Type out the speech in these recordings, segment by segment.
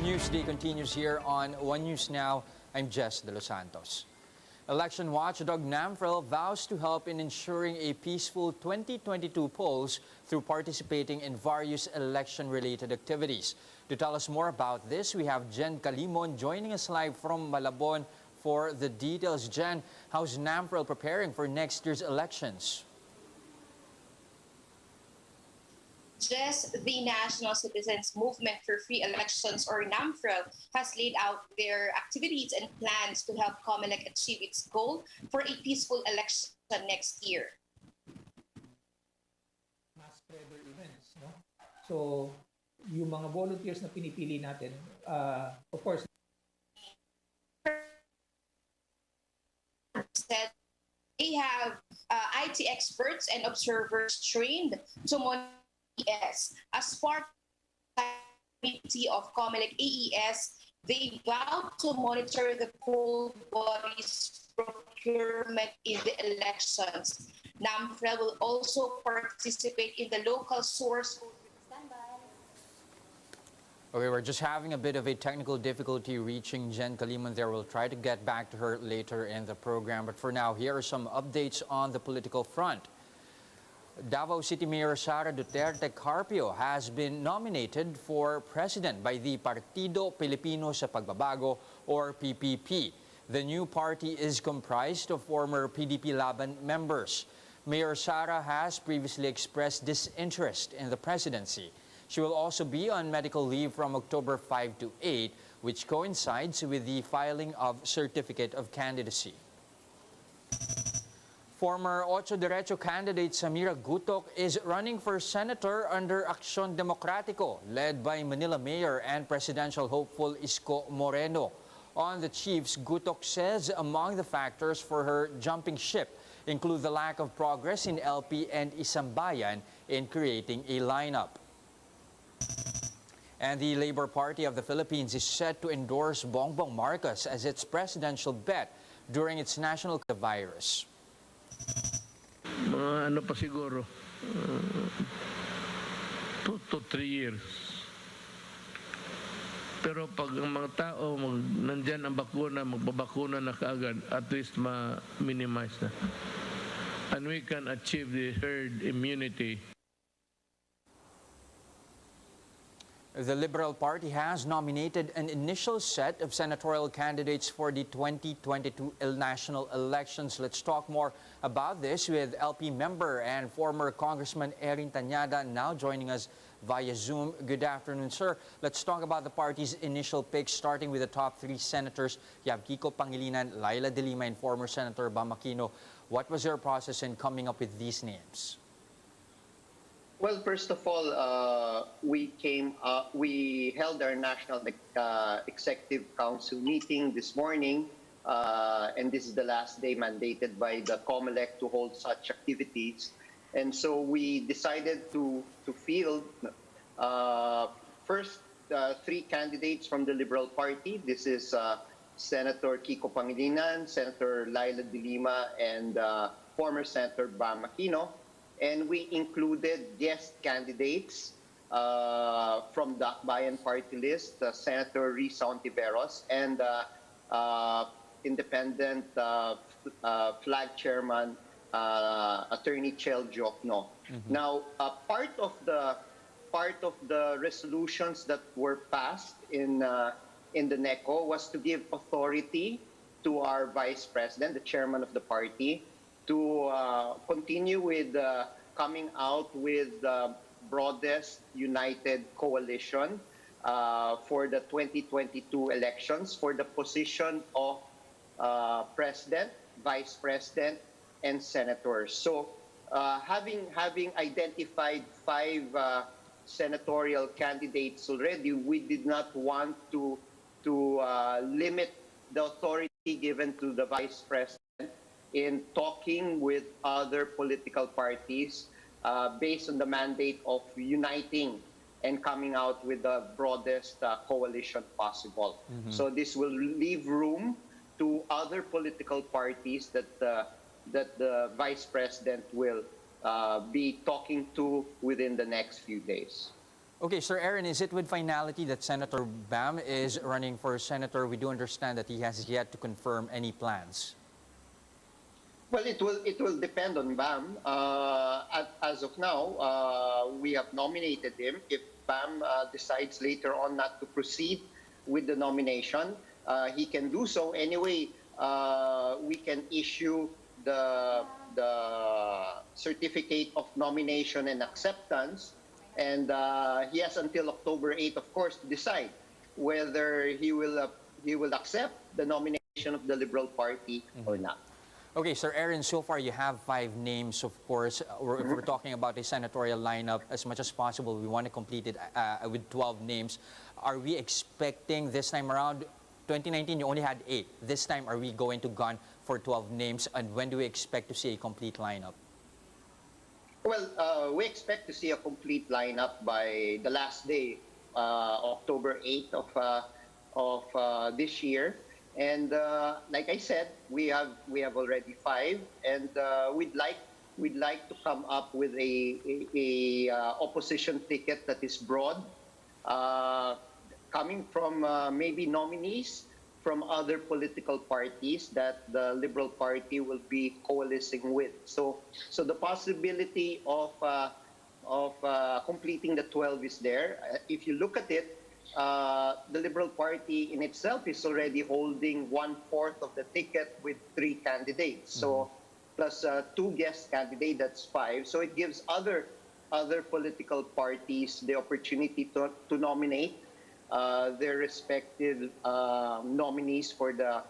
Newsday continues here on One News Now. I'm Jess De Los Santos. Election watchdog NAMFREL vows to help in ensuring a peaceful 2022 polls through participating in various election-related activities. To tell us more about this, we have Jen Calimon joining us live from Malabon for the details. Jen, how's NAMFREL preparing for next year's elections? Just the National Citizens Movement for Free Elections, or NAMFREL, has laid out their activities and plans to help COMELEC achieve its goal for a peaceful election next year. Mass spreader events, no? So, yung mga volunteers na pinipili natin, of course, said they have IT experts and observers trained to monitor AES. As part of the committee of COMELEC AES, they vowed to monitor the poll body's procurement in the elections. NAMFREL will also participate in the local source. Okay, we're just having a bit of a technical difficulty reaching Jen Calimon there. We'll try to get back to her later in the program. But for now, here are some updates on the political front. Davao City Mayor Sara Duterte Carpio has been nominated for president by the Partido Pilipino sa Pagbabago, or PPP. The new party is comprised of former PDP Laban members. Mayor Sara has previously expressed disinterest in the presidency. She will also be on medical leave from October 5 to 8, which coincides with the filing of Certificate of Candidacy. Former Ocho Derecho candidate Samira Gutok is running for senator under Acción Democrático, led by Manila Mayor and presidential hopeful Isko Moreno. On the Chiefs, Gutok says among the factors for her jumping ship include the lack of progress in LP and Isambayan in creating a lineup. And the Labor Party of the Philippines is set to endorse Bongbong Marcos as its presidential bet during its national virus. Mga ano pa siguro, 2 to 3 years. Pero pag ang mga tao nandyan ang bakuna, magbabakuna na kaagad, at least ma-minimize na. And we can achieve the herd immunity. The Liberal Party has nominated an initial set of senatorial candidates for the 2022 national elections. Let's talk more about this with LP member and former Congressman Erin Tañada, now joining us via Zoom. Good afternoon, sir. Let's talk about the party's initial picks, starting with the top 3 senators. You have Kiko Pangilinan, Laila De Lima, and former Senator Bam Aquino. What was your process in coming up with these names? Well, first of all, we held our National Executive Council meeting this morning, and this is the last day mandated by the COMELEC to hold such activities. And so we decided to field first 3 candidates from the Liberal Party. This is Senator Kiko Pangilinan, Senator Laila De Lima, and former Senator Bam Aquino. And we included guest candidates from the Akbayan party list, Senator Risa Ontiveros, and independent flag chairman, Attorney Chel Jokno. Now, part of the resolutions that were passed in the NECO was to give authority to our vice president, the chairman of the party, to continue with coming out with the broadest united coalition for the 2022 elections for the position of president, vice president, and senators. So having identified 5 senatorial candidates already, we did not want to limit the authority given to the vice president in talking with other political parties based on the mandate of uniting and coming out with the broadest coalition possible. So this will leave room to other political parties that the Vice President will be talking to within the next few days. Okay, Sir Aaron, is it with finality that Senator Bam is running for senator? We do understand that he has yet to confirm any plans. Well, it will depend on BAM. As of now, we have nominated him. If BAM decides later on not to proceed with the nomination, he can do so. Anyway, we can issue the certificate of nomination and acceptance, and he has until October 8th, of course, to decide whether he will accept the nomination of the Liberal Party or not. Okay, Sir Aaron, so far you have 5 names, of course. If we're talking about a senatorial lineup, as much as possible, we want to complete it with 12 names. Are we expecting this time around, 2019, you only had 8. This time, are we going to gun for 12 names? And when do we expect to see a complete lineup? Well, we expect to see a complete lineup by the last day, October 8th of this year. And like I said, we have already 5, and we'd like to come up with a opposition ticket that is broad, coming from maybe nominees from other political parties that the Liberal Party will be coalescing with. So the possibility of completing the 12 is there. If you look at it, the Liberal Party in itself is already holding 1/4 of the ticket with 3 candidates. So plus 2 guest candidates, that's 5. So it gives other political parties the opportunity to nominate their respective nominees for the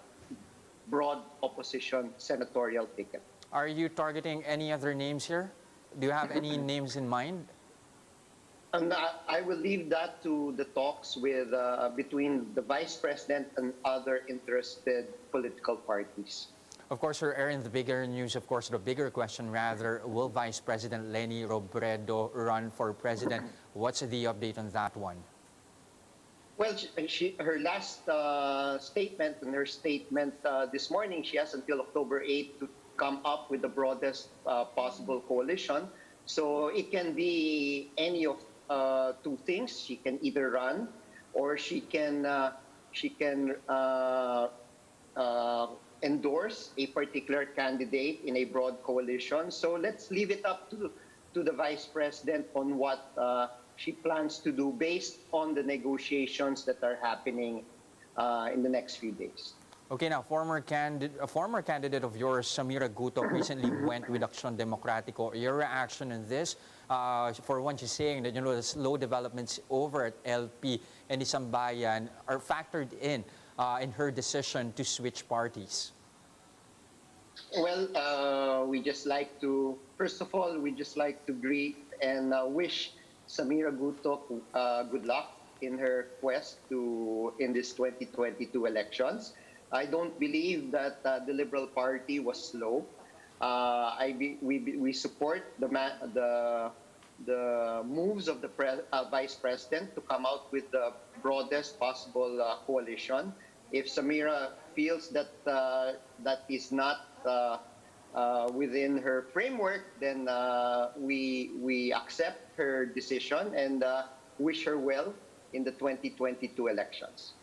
broad opposition senatorial ticket. Are you targeting any other names here? Do you have any names in mind? And I will leave that to the talks with between the Vice President and other interested political parties. Of course, Sir Aaron, the bigger news, of course, the bigger question rather, will Vice President Leni Robredo run for president? What's the update on that one? Well, her last statement, and her statement this morning, she has until October 8th to come up with the broadest possible coalition. So it can be any of 2 things. She can either run, or she can endorse a particular candidate in a broad coalition. So let's leave it up to the Vice President on what she plans to do based on the negotiations that are happening in the next few days. Okay, now, a former candidate of yours, Samira Gutok, recently went with Aksyon Demokratiko. Your reaction on this? For one, she's saying that, the slow developments over at LP and Isambayan are factored in her decision to switch parties. Well, first of all, we just like to greet and wish Samira Gutok good luck in her quest in this 2022 elections. I don't believe that the Liberal Party was slow. We support the moves of the Vice President to come out with the broadest possible coalition. If Samira feels that that is not within her framework, then we accept her decision and wish her well in the 2022 elections.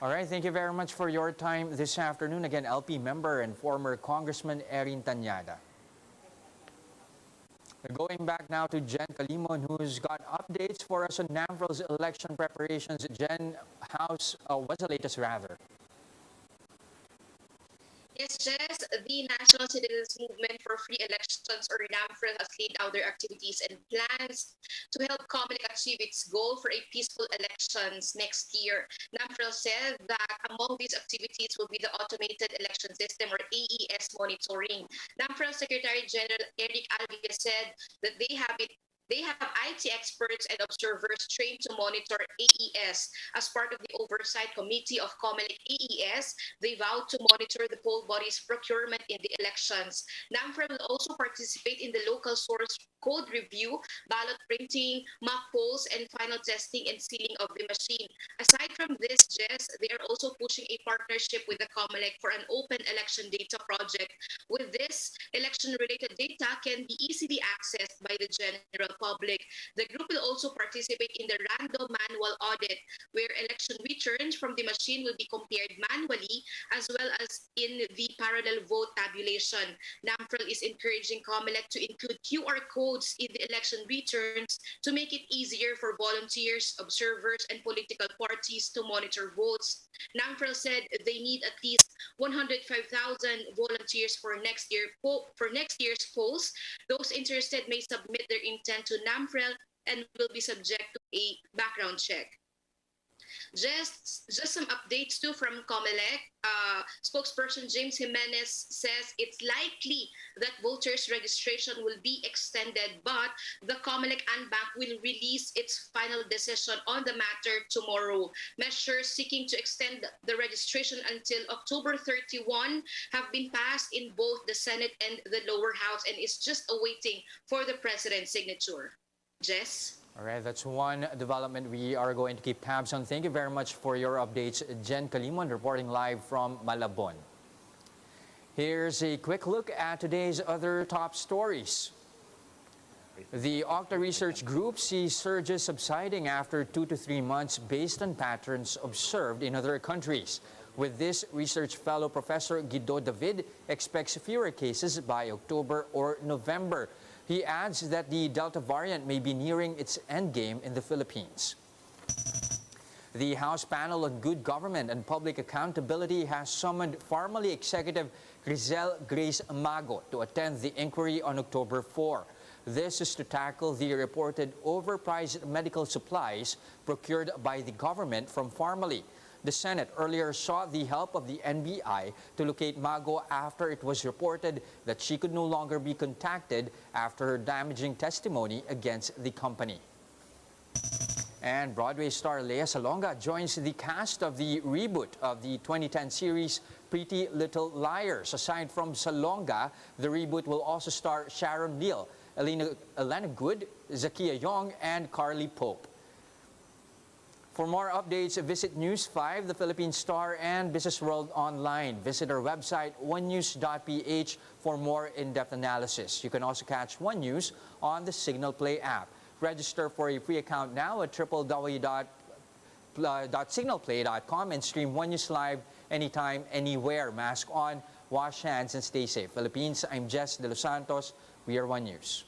All right, thank you very much for your time this afternoon. Again, LP member and former Congressman Erin Tanyada. Going back now to Jen Calimon, who's got updates for us on NAMFREL's election preparations. Jen, what's the latest rather? Yes, Jess, the National Citizens Movement for Free Elections, or NAMFREL, has laid out their activities and plans to help COMELEC achieve its goal for a peaceful elections next year. NAMFREL said that among these activities will be the Automated Election System, or AES, monitoring. NAMFREL Secretary General Eric Alvia said that they have IT experts and observers trained to monitor AES. As part of the Oversight Committee of COMELEC AES, they vowed to monitor the poll body's procurement in the elections. NAMFREL will also participate in the local source code review, ballot printing, mock polls, and final testing and sealing of the machine. Aside from this, Jess, they are also pushing a partnership with the COMELEC for an open election data project. With this, election-related data can be easily accessed by the general public. The group will also participate in the random manual audit, where election returns from the machine will be compared manually as well as in the parallel vote tabulation. NAMFREL is encouraging COMELEC to include QR codes in the election returns to make it easier for volunteers, observers, and political parties to monitor votes. NAMFREL said they need at least 105,000 volunteers for next year's polls. Those interested may submit their intent to NAMFREL and will be subject to a background check. Just some updates too from COMELEC. Spokesperson James Jimenez says it's likely that voters' registration will be extended, but the COMELEC ANBAC will release its final decision on the matter tomorrow. Measures seeking to extend the registration until October 31 have been passed in both the Senate and the lower house and is just awaiting for the president's signature. Jess? All right, that's one development we are going to keep tabs on. Thank you very much for your updates. Jen Kalimon reporting live from Malabon. Here's a quick look at today's other top stories. The Octa Research Group sees surges subsiding after 2 to 3 months based on patterns observed in other countries. With this, research fellow Professor Guido David expects fewer cases by October or November. He adds that the Delta variant may be nearing its endgame in the Philippines. The House Panel on Good Government and Public Accountability has summoned Pharmally Executive Rizel Grace Mago to attend the inquiry on October 4. This is to tackle the reported overpriced medical supplies procured by the government from Pharmally. The Senate earlier sought the help of the NBI to locate Mago after it was reported that she could no longer be contacted after her damaging testimony against the company. And Broadway star Lea Salonga joins the cast of the reboot of the 2010 series Pretty Little Liars. Aside from Salonga, the reboot will also star Sharon Neal, Elena Good, Zakia Yong, and Carly Pope. For more updates, visit News 5, The Philippine Star, and Business World Online. Visit our website, onenews.ph, for more in-depth analysis. You can also catch One News on the Signal Play app. Register for a free account now at www.signalplay.com and stream One News live anytime, anywhere. Mask on, wash hands, and stay safe. Philippines, I'm Jess De Los Santos. We are One News.